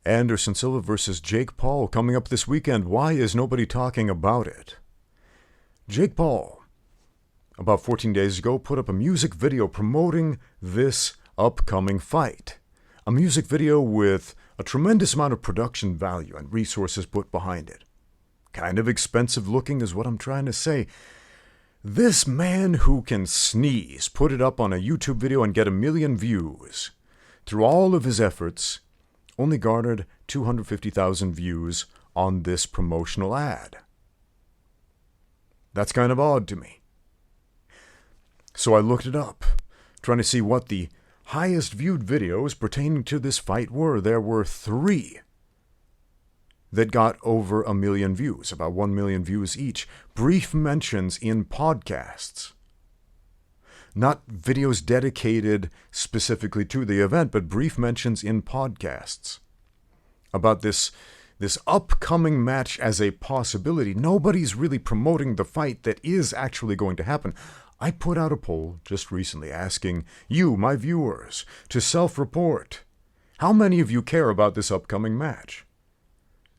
Anderson Silva versus Jake Paul coming up this weekend. Why is nobody talking about it? Jake Paul, about 14 days ago, put up a music video promoting this upcoming fight. A music video with a tremendous amount of production value and resources put behind it. Kind of expensive looking is what I'm trying to say. This man who can sneeze put it up on a YouTube video and get 1 million views. Through all of his efforts, only garnered 250,000 views on this promotional ad. That's kind of odd to me. So I looked it up, trying to see what the highest viewed videos pertaining to this fight were. There were 3 that got over 1 million views, about 1 million views each. Brief mentions in podcasts. Not videos dedicated specifically to the event, but brief mentions in podcasts about this upcoming match as a possibility. Nobody's really promoting the fight that is actually going to happen. I put out a poll just recently asking you, my viewers, to self-report. How many of you care about this upcoming match?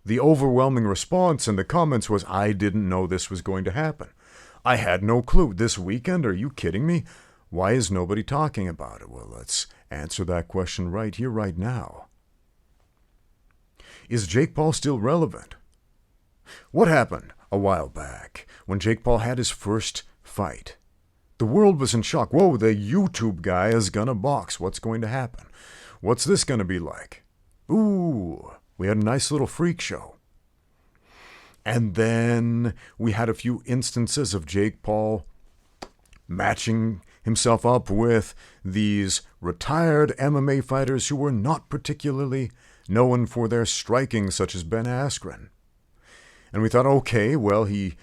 The overwhelming response in the comments was, I didn't know this was going to happen. I had no clue. This weekend? Are you kidding me? Why is nobody talking about it? Well, let's answer that question right here, right now. Is Jake Paul still relevant? What happened a while back when Jake Paul had his first fight? The world was in shock. Whoa, the YouTube guy is gonna box. What's going to happen? What's this gonna be like? Ooh, we had a nice little freak show. And then we had a few instances of Jake Paul matching himself up with these retired MMA fighters who were not particularly known for their striking, such as Ben Askren. And we thought, okay, well, he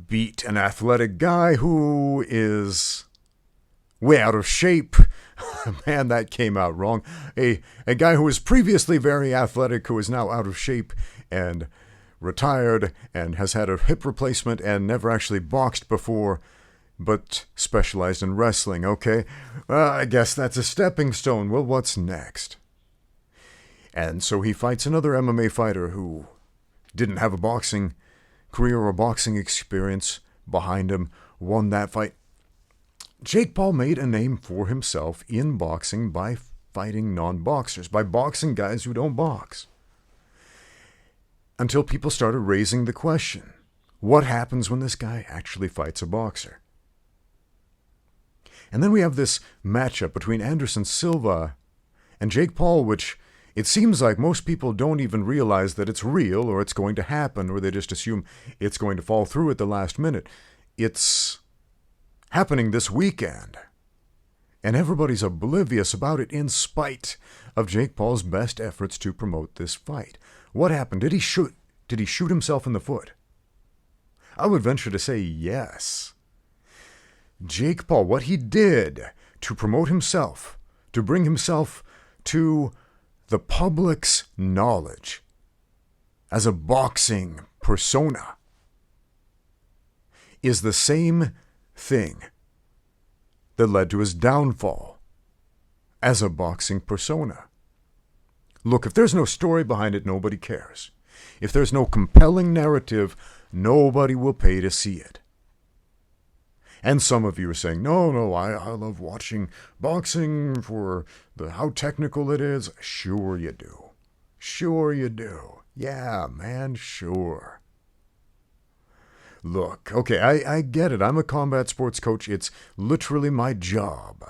beat an athletic guy who is way out of shape. Man, that came out wrong. A guy who was previously very athletic, who is now out of shape and retired and has had a hip replacement and never actually boxed before, but specialized in wrestling. Okay, I guess that's a stepping stone. Well, what's next? And so he fights another MMA fighter who didn't have a boxing career or boxing experience behind him, won that fight. Jake Paul made a name for himself in boxing by fighting non-boxers, by boxing guys who don't box. Until people started raising the question, what happens when this guy actually fights a boxer? And then we have this matchup between Anderson Silva and Jake Paul, which it seems like most people don't even realize that it's real or it's going to happen, or they just assume it's going to fall through at the last minute. It's happening this weekend, and everybody's oblivious about it in spite of Jake Paul's best efforts to promote this fight. What happened? Did he shoot himself in the foot? I would venture to say yes. Jake Paul, what he did to promote himself, to bring himself to the public's knowledge as a boxing persona, is the same thing that led to his downfall as a boxing persona. Look, if there's no story behind it, nobody cares. If there's no compelling narrative, nobody will pay to see it. And some of you are saying, no, I love watching boxing for how technical it is. Sure you do. Sure you do. Yeah, man, sure. Look, okay, I get it. I'm a combat sports coach. It's literally my job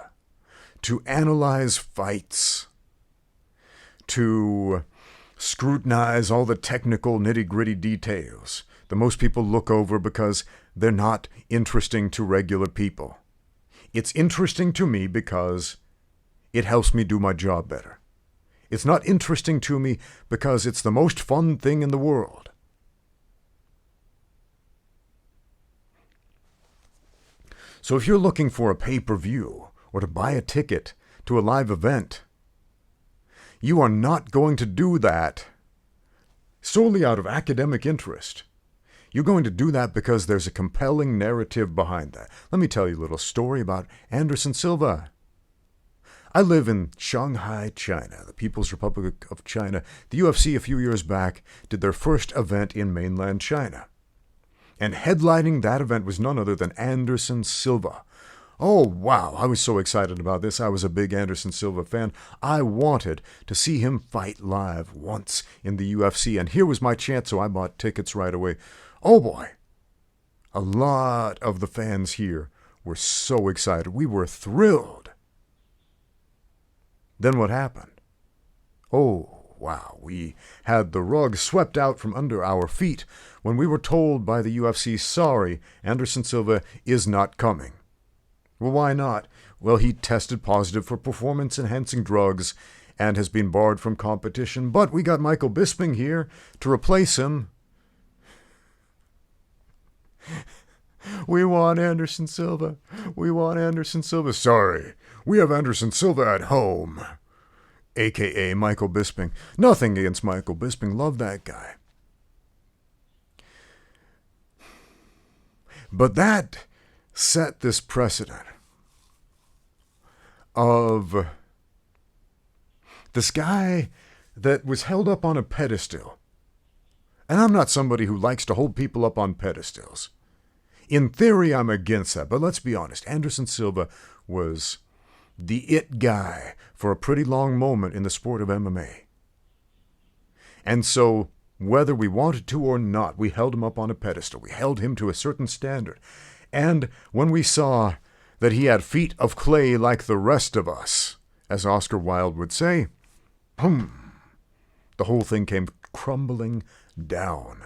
to analyze fights, to scrutinize all the technical nitty-gritty details that most people look over because they're not interesting to regular people. It's interesting to me because it helps me do my job better. It's not interesting to me because it's the most fun thing in the world. So if you're looking for a pay-per-view or to buy a ticket to a live event, you are not going to do that solely out of academic interest. You're going to do that because there's a compelling narrative behind that. Let me tell you a little story about Anderson Silva. I live in Shanghai, China, the People's Republic of China. The UFC a few years back did their first event in mainland China. And headlining that event was none other than Anderson Silva. Oh, wow, I was so excited about this. I was a big Anderson Silva fan. I wanted to see him fight live once in the UFC, and here was my chance, so I bought tickets right away. Oh, boy. A lot of the fans here were so excited. We were thrilled. Then what happened? Oh, wow. We had the rug swept out from under our feet when we were told by the UFC, sorry, Anderson Silva is not coming. Well, why not? Well, he tested positive for performance-enhancing drugs and has been barred from competition. But we got Michael Bisping here to replace him. We want Anderson Silva. We want Anderson Silva. Sorry, we have Anderson Silva at home, a.k.a. Michael Bisping. Nothing against Michael Bisping. Love that guy. But that set this precedent of this guy that was held up on a pedestal. And I'm not somebody who likes to hold people up on pedestals. In theory, I'm against that, but let's be honest. Anderson Silva was the it guy for a pretty long moment in the sport of MMA. And so, whether we wanted to or not, we held him up on a pedestal. We held him to a certain standard. And when we saw that he had feet of clay like the rest of us, as Oscar Wilde would say, boom, the whole thing came crumbling down.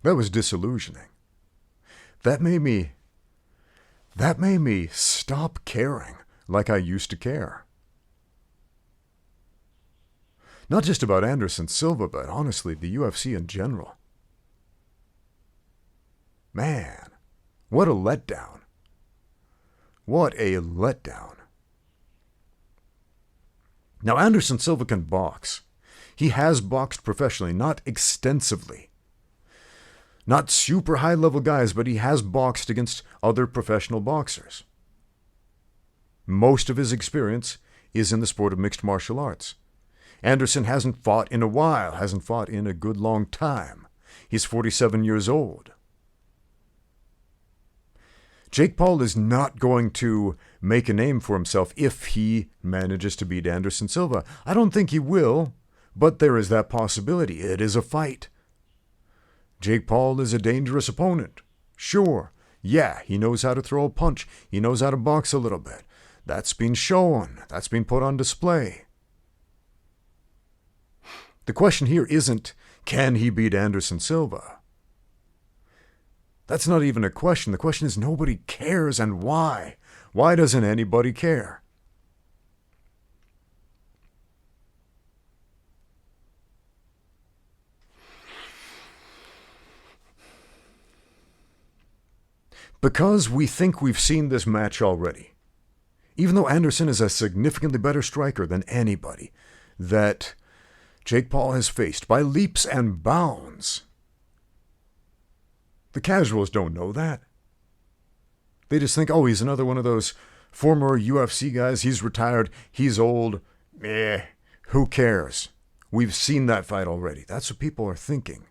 That was disillusioning. That made me stop caring like I used to care. Not just about Anderson Silva, but honestly, the UFC in general. Man, what a letdown. What a letdown. Now, Anderson Silva can box. He has boxed professionally, not extensively. Not super high-level guys, but he has boxed against other professional boxers. Most of his experience is in the sport of mixed martial arts. Anderson hasn't fought in a while, hasn't fought in a good long time. He's 47 years old. Jake Paul is not going to make a name for himself if he manages to beat Anderson Silva. I don't think he will, but there is that possibility. It is a fight. Jake Paul is a dangerous opponent. Sure, yeah, he knows how to throw a punch. He knows how to box a little bit. That's been shown. That's been put on display. The question here isn't, can he beat Anderson Silva? That's not even a question. The question is, nobody cares, and why? Why doesn't anybody care? Because we think we've seen this match already. Even though Anderson is a significantly better striker than anybody that Jake Paul has faced by leaps and bounds. The casuals don't know that. They just think, oh, he's another one of those former UFC guys. He's retired. He's old. Who cares? We've seen that fight already. That's what people are thinking.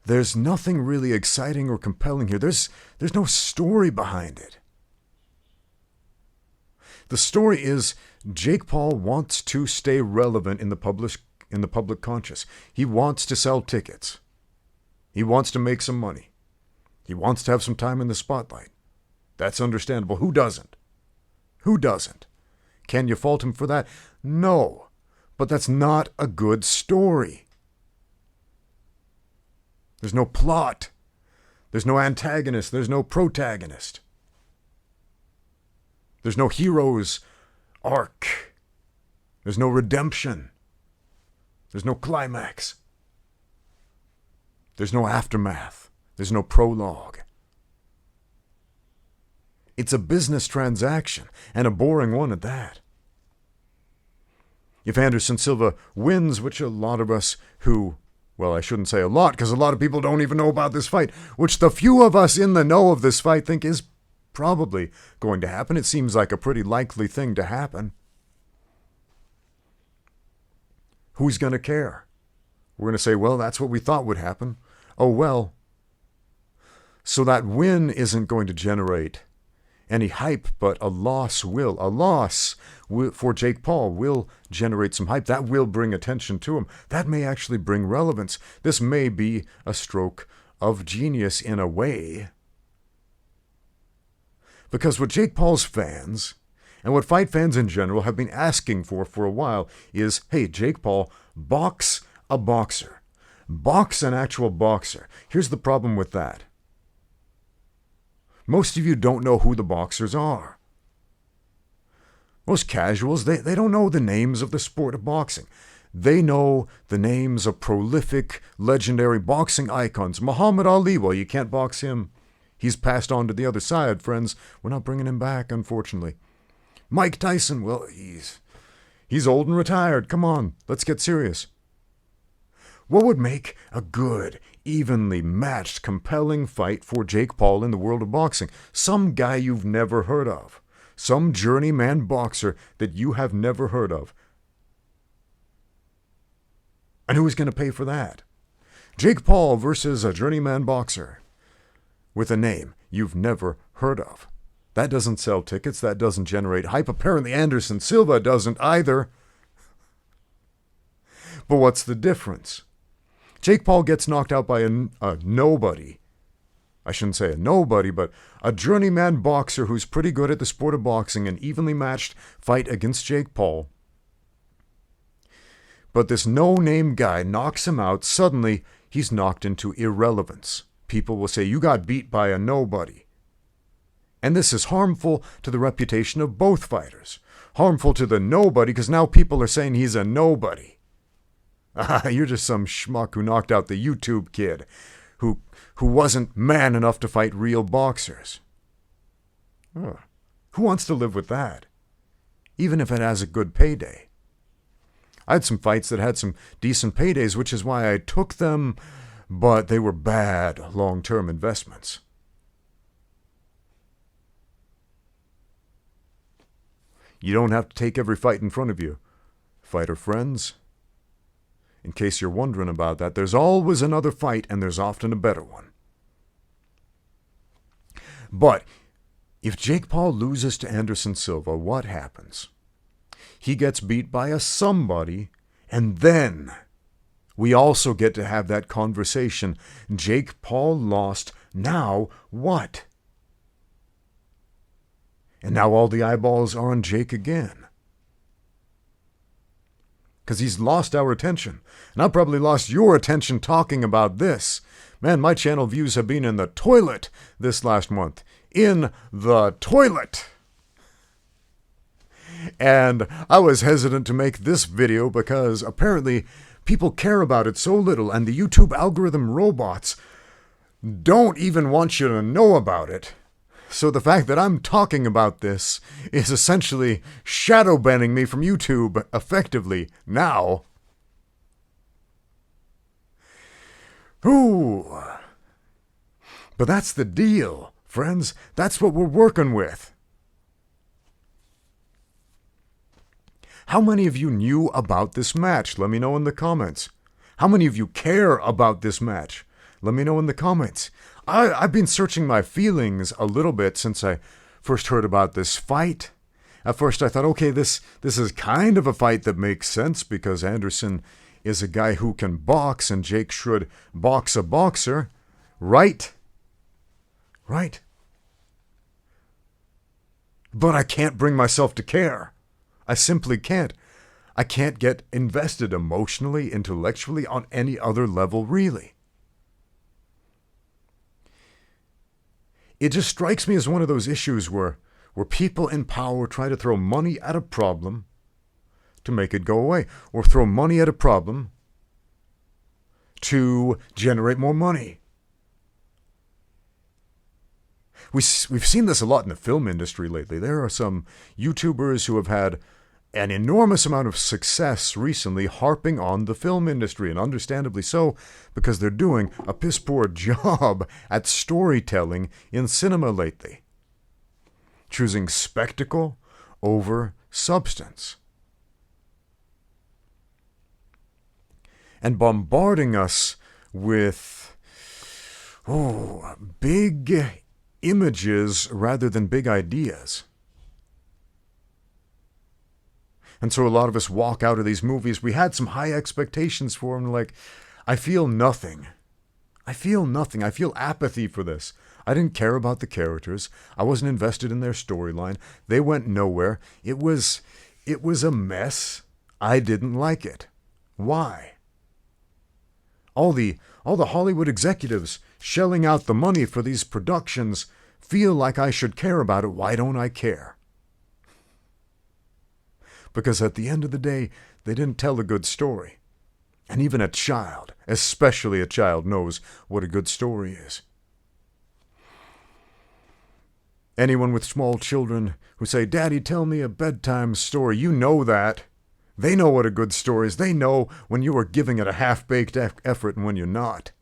There's nothing really exciting or compelling here. There's no story behind it. The story is Jake Paul wants to stay relevant in the public conscious. He wants to sell tickets. He wants to make some money. He wants to have some time in the spotlight. That's understandable. Who doesn't? Who doesn't? Can you fault him for that? No. But that's not a good story. There's no plot. There's no antagonist. There's no protagonist. There's no hero's arc. There's no redemption. There's no climax. There's no aftermath. There's no prologue. It's a business transaction, and a boring one at that. If Anderson Silva wins, which a lot of us who Well, I shouldn't say a lot, because a lot of people don't even know about this fight, which the few of us in the know of this fight think is probably going to happen. It seems like a pretty likely thing to happen. Who's going to care? We're going to say, well, that's what we thought would happen. Oh, well. So that win isn't going to generate any hype, but a loss will. A loss for Jake Paul will generate some hype. That will bring attention to him. That may actually bring relevance. This may be a stroke of genius in a way. Because what Jake Paul's fans, and what fight fans in general have been asking for a while is, hey, Jake Paul, box a boxer. Box an actual boxer. Here's the problem with that. Most of you don't know who the boxers are. Most casuals, they don't know the names of the sport of boxing. They know the names of prolific, legendary boxing icons. Muhammad Ali, well, you can't box him. He's passed on to the other side, friends. We're not bringing him back, unfortunately. Mike Tyson, well, he's old and retired. Come on, let's get serious. What would make a good, evenly matched, compelling fight for Jake Paul in the world of boxing? Some guy you've never heard of. Some journeyman boxer that you have never heard of. And who's going to pay for that? Jake Paul versus a journeyman boxer with a name you've never heard of. That doesn't sell tickets. That doesn't generate hype. Apparently Anderson Silva doesn't either. But what's the difference? Jake Paul gets knocked out by a nobody. I shouldn't say a nobody, but a journeyman boxer who's pretty good at the sport of boxing, an evenly matched fight against Jake Paul. But this no-name guy knocks him out. Suddenly, he's knocked into irrelevance. People will say, you got beat by a nobody. And this is harmful to the reputation of both fighters. Harmful to the nobody, because now people are saying he's a nobody. You're just some schmuck who knocked out the YouTube kid, who wasn't man enough to fight real boxers. Who wants to live with that? Even if it has a good payday. I had some fights that had some decent paydays, which is why I took them, but they were bad long-term investments. You don't have to take every fight in front of you. Fighter friends, in case you're wondering about that, there's always another fight, and there's often a better one. But if Jake Paul loses to Anderson Silva, what happens? He gets beat by a somebody, and then we also get to have that conversation. Jake Paul lost. Now what? And now all the eyeballs are on Jake again. Because he's lost our attention. And I've probably lost your attention talking about this. Man, my channel views have been in the toilet this last month. In the toilet. And I was hesitant to make this video because apparently people care about it so little, and the YouTube algorithm robots don't even want you to know about it. So the fact that I'm talking about this is essentially shadow banning me from YouTube effectively now. Ooh. But that's the deal, friends. That's what we're working with. How many of you knew about this match? Let me know in the comments. How many of you care about this match? Let me know in the comments. I've been searching my feelings a little bit since I first heard about this fight. At first I thought, okay, this is kind of a fight that makes sense because Anderson is a guy who can box and Jake should box a boxer. Right? Right. But I can't bring myself to care. I simply can't. I can't get invested emotionally, intellectually, on any other level, really. It just strikes me as one of those issues where people in power try to throw money at a problem to make it go away, or throw money at a problem to generate more money. We've seen this a lot in the film industry lately. There are some YouTubers who have had an enormous amount of success recently harping on the film industry, and understandably so, because they're doing a piss-poor job at storytelling in cinema lately, choosing spectacle over substance, and bombarding us with big images rather than big ideas. And so a lot of us walk out of these movies, we had some high expectations for them, like, I feel nothing. I feel nothing. I feel apathy for this. I didn't care about the characters. I wasn't invested in their storyline. They went nowhere. It was a mess. I didn't like it. Why? All the Hollywood executives shelling out the money for these productions feel like I should care about it. Why don't I care? Because at the end of the day, they didn't tell a good story. And even a child, especially a child, knows what a good story is. Anyone with small children who say, Daddy, tell me a bedtime story, you know that. They know what a good story is. They know when you are giving it a half-baked effort and when you're not.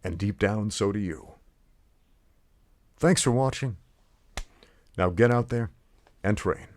And deep down, so do you. Thanks for watching. Now get out there and train.